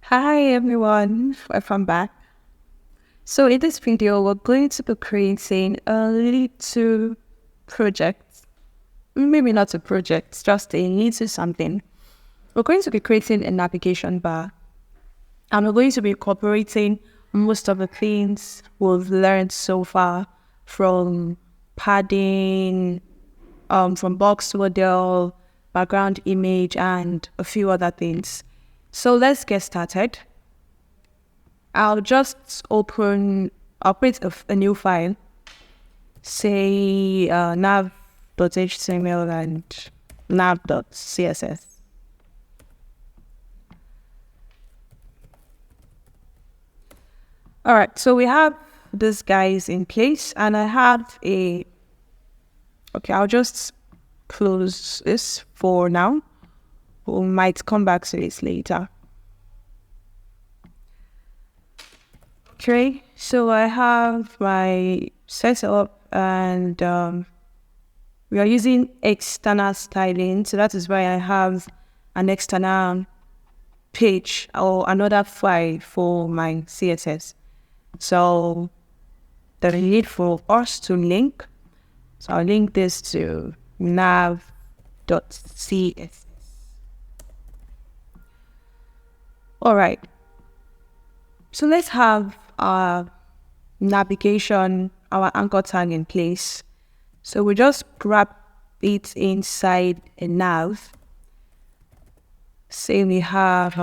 Hi everyone, welcome back. So in this video, we're going to be creating a little project. Maybe not a project, just a little something. We're going to be creating a navigation bar. And we're going to be incorporating most of the things we've learned so far from padding, from box model, background image, and a few other things. So let's get started. I'll create a new file, say nav.html and nav.css. All right, so we have these guys in place, and I have I'll just close this for now. We might come back to this later. Okay, so I have my setup and we are using external styling. So that is why I have an external page or another file for my CSS. So the need for us to link. So I'll link this to nav.css. All right. So let's have our navigation, our anchor tag in place. So we just grab it inside a nav. Say we have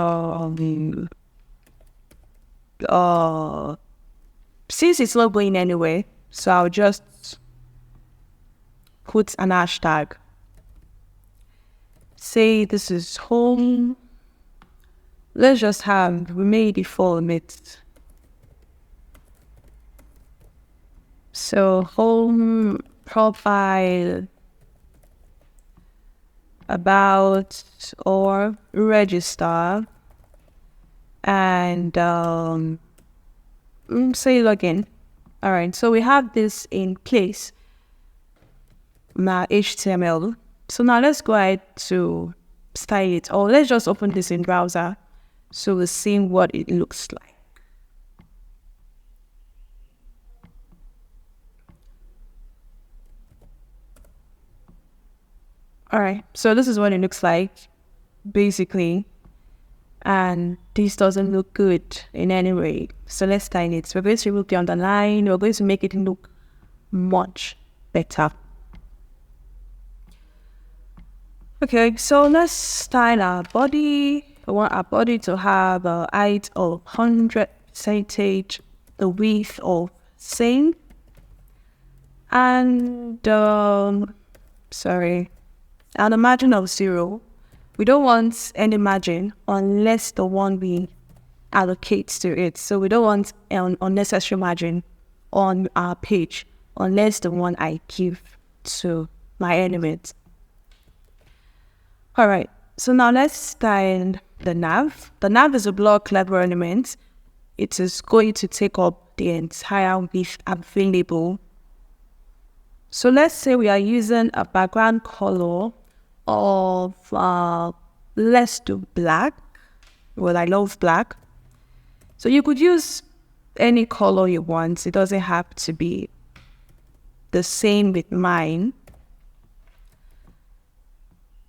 since it's not going anywhere, so I'll just put an hashtag. Say this is home. Let's just have, we made it format. So home, profile, about, or register, and say login. All right, so we have this in place, my HTML. So now let's go ahead to style it, or let's just open this in browser so we're seeing what it looks like. All right, so this is what it looks like, basically. And this doesn't look good in any way. So let's style it. So we're going to remove the underline. We're going to make it look much better. Okay, so let's style our body. We want our body to have a height of 100%, the width of same, and and a margin of 0. We don't want any margin unless the one we allocate to it. So we don't want an unnecessary margin on our page unless the one I give to my element. All right, so now let's style the nav. The nav is a block level element. It is going to take up the entire width available. So let's say we are using a background color of, let's do black. Well, I love black. So you could use any color you want. It doesn't have to be the same with mine.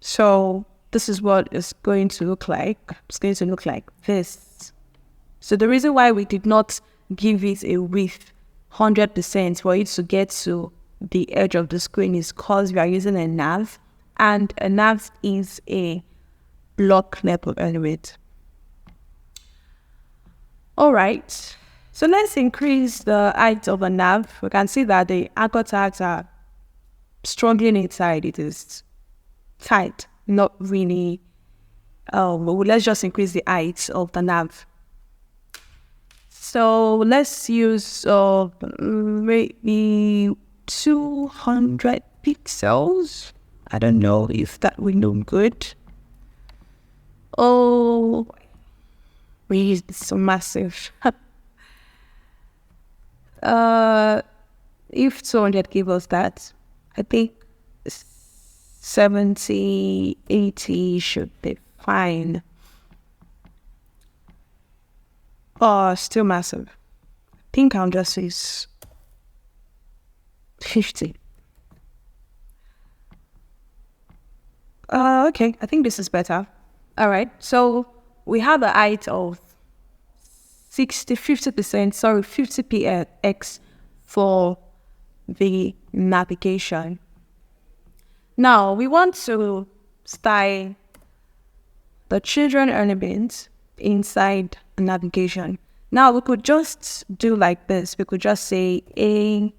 So this is what it's going to look like. It's going to look like this. So the reason why we did not give it a width 100% for it to get to the edge of the screen is because we are using a nav, and a nav is a block level element. All right, so let's increase the height of a nav. We can see that the anchor tags are strongly inside. It is tight, not really. Let's just increase the height of the nav. So let's use maybe 200 pixels. I don't know if that will look good. Oh, it's so massive. If 200 give us that, I think 70, 80 should be fine. Oh, still massive. I think I'll just use 50. Okay, I think this is better. All right, so we have a height of 50%, 50px for the navigation. Now, we want to style the children element inside navigation. Now, we could just do like this. We could just say a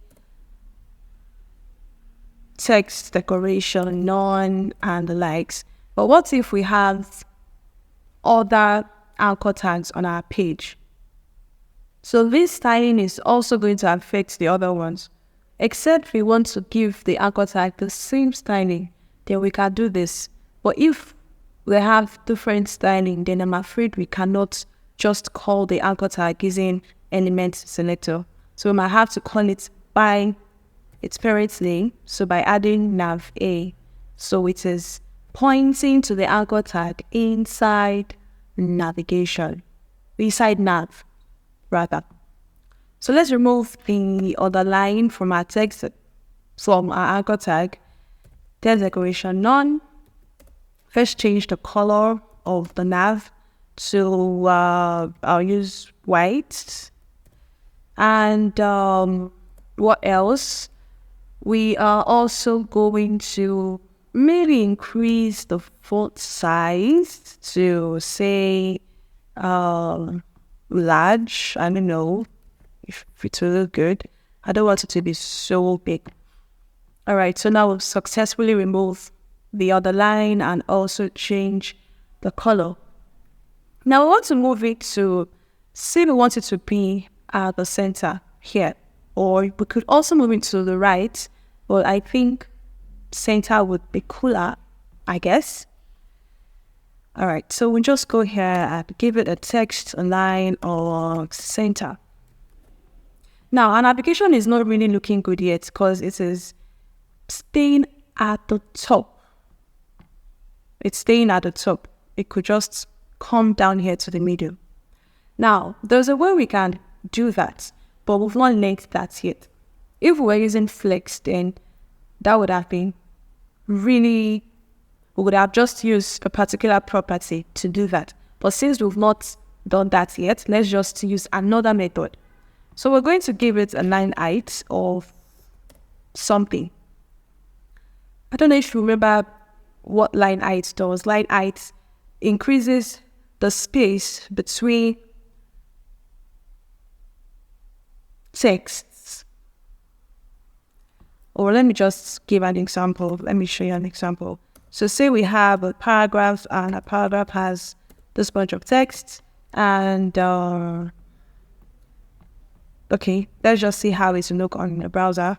text decoration, none, and the likes. But what if we have other anchor tags on our page? So this styling is also going to affect the other ones. Except we want to give the anchor tag the same styling, then we can do this. But if we have different styling, then I'm afraid we cannot just call the anchor tag using element selector. So we might have to call it by its parent name, so by adding nav a. So it is pointing to the anchor tag inside navigation, inside nav, rather. So let's remove the other line from our text, from our anchor tag. Text decoration none. First change the color of the nav to, I'll use white. And what else? We are also going to maybe increase the font size to say large. I don't know if it will look good. I don't want it to be so big. All right, so now we've successfully removed the other line and also change the color. Now we want to move it to, say we want it to be at the center here, or we could also move it to the right, but I think center would be cooler, I guess. All right, so we just go here and give it a text, a line, or center. Now, our navigation is not really looking good yet because it is staying at the top. It's staying at the top. It could just come down here to the middle. Now, there's a way we can do that, but we've not learned that yet. If we were using flex, then that would have been really, we would have just used a particular property to do that. But since we've not done that yet, let's just use another method. So we're going to give it a line height of something. I don't know if you remember what line height does. Line height increases the space between texts. Or let me just give an example. Let me show you an example. So say we have a paragraph, and a paragraph has this bunch of text, and okay, let's just see how it will look on the browser.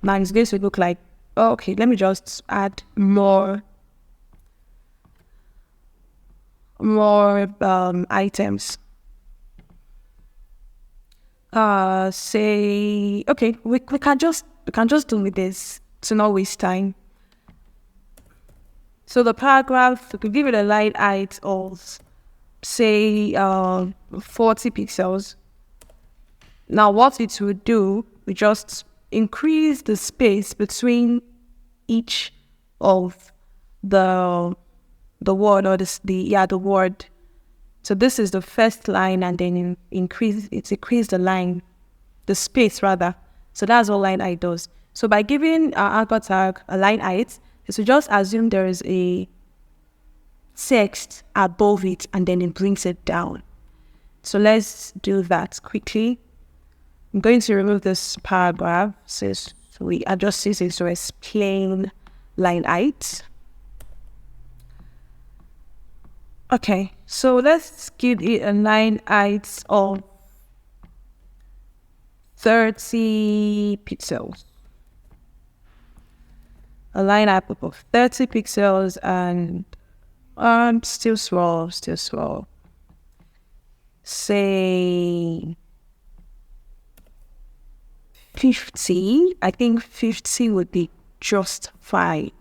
Now it's going to look like, okay, let me just add more items. Say, okay, we can just do with this to not waste time. So the paragraph, we could give it a line height of, say, 40 pixels. Now what it would do, we just increase the space between each of the word, or the word. So this is the first line, and then increase the line, the space rather. So that's all line height does. So by giving our anchor tag a line height, is to just assume there is a text above it, and then it brings it down. So let's do that quickly. I'm going to remove this paragraph, so we adjust this into a plain line height. Okay, so let's give it a line height of 30 pixels. A line height of 30 pixels, and still small. Say 50. I think 50 would be just fine.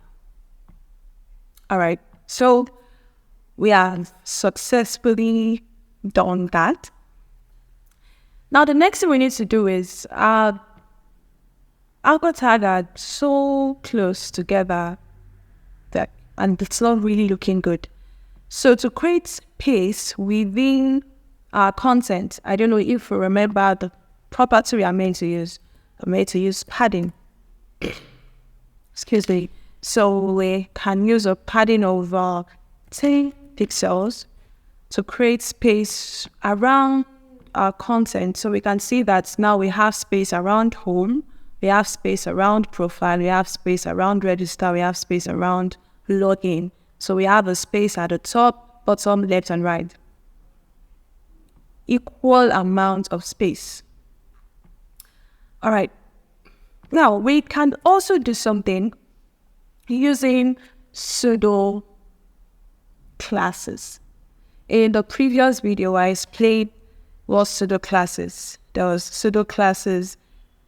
All right, so we have successfully done that. Now, the next thing we need to do is our anchor tag are so close together that, and it's not really looking good. So to create space within our content, I don't know if you remember the property we are meant to use. I'm meant to use padding. Excuse me. So we can use a padding of 10 pixels to create space around our content. So we can see that now we have space around home, we have space around profile, we have space around register, we have space around login. So we have a space at the top, bottom, left, and right. Equal amount of space. All right. Now we can also do something using pseudo classes. In the previous video, I explained what pseudo classes. Those pseudo classes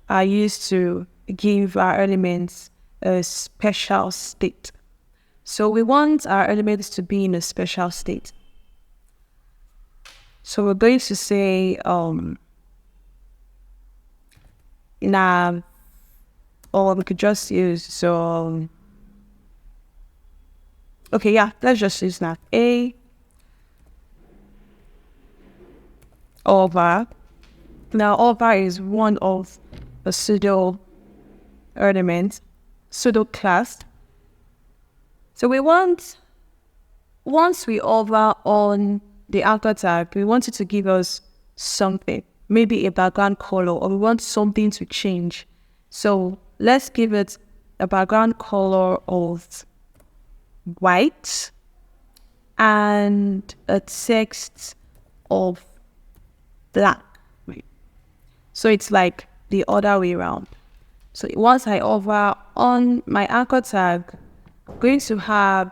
are used to give our elements a special state. So we want our elements to be in a special state. So we're going to say nav, or we could just use okay, yeah, let's just use nav a over. Now over is one of the pseudo elements, pseudo class. So we want, once we over on the anchor tag, we want it to give us something, maybe a background color, or we want something to change. So let's give it a background color of white and a text of black. So it's like the other way around. So once I over on my anchor tag, I'm going to have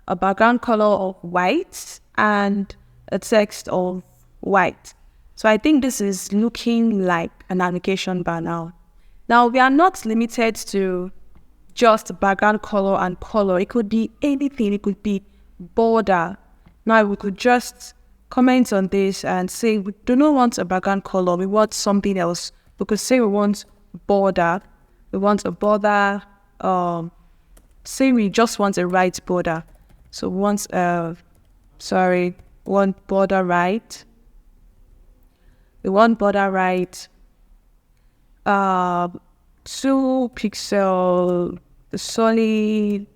a background color of white and a text of white. So I think this is looking like a navigation bar now. Now we are not limited to just background color and color. It could be anything. It could be border. Now we could just comment on this and say we do not want a background color. We want something else. We could say we want border. We want a border. Say we just want a right border. So we want want border right. We want border right. 2 pixel solid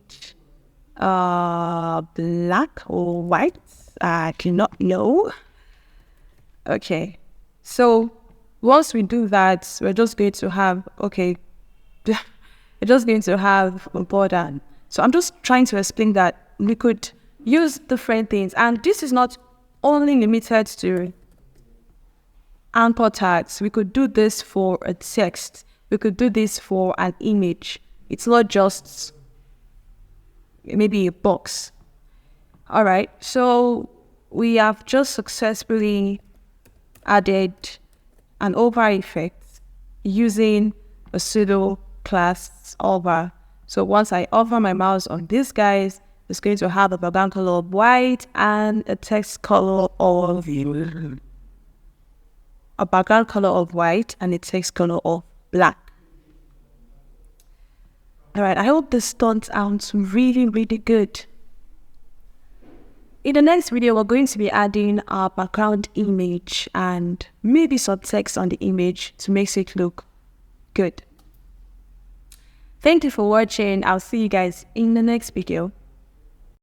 black or white. I cannot know. Okay, so once we do that, we're just going to have we're just going to have a border. So I'm just trying to explain that we could use different things, and this is not only limited to anchor tags. We could do this for a text. We could do this for an image. It's not just maybe a box. All right, so we have just successfully added an over effect using a pseudo class over. So once I hover my mouse on these guys, it's going to have a background color of white and a text color of a background color of white and a text color of black. All right, I hope this turns out really, really good. In the next video, we're going to be adding our background image and maybe some text on the image to make it look good. Thank you for watching. I'll see you guys in the next video.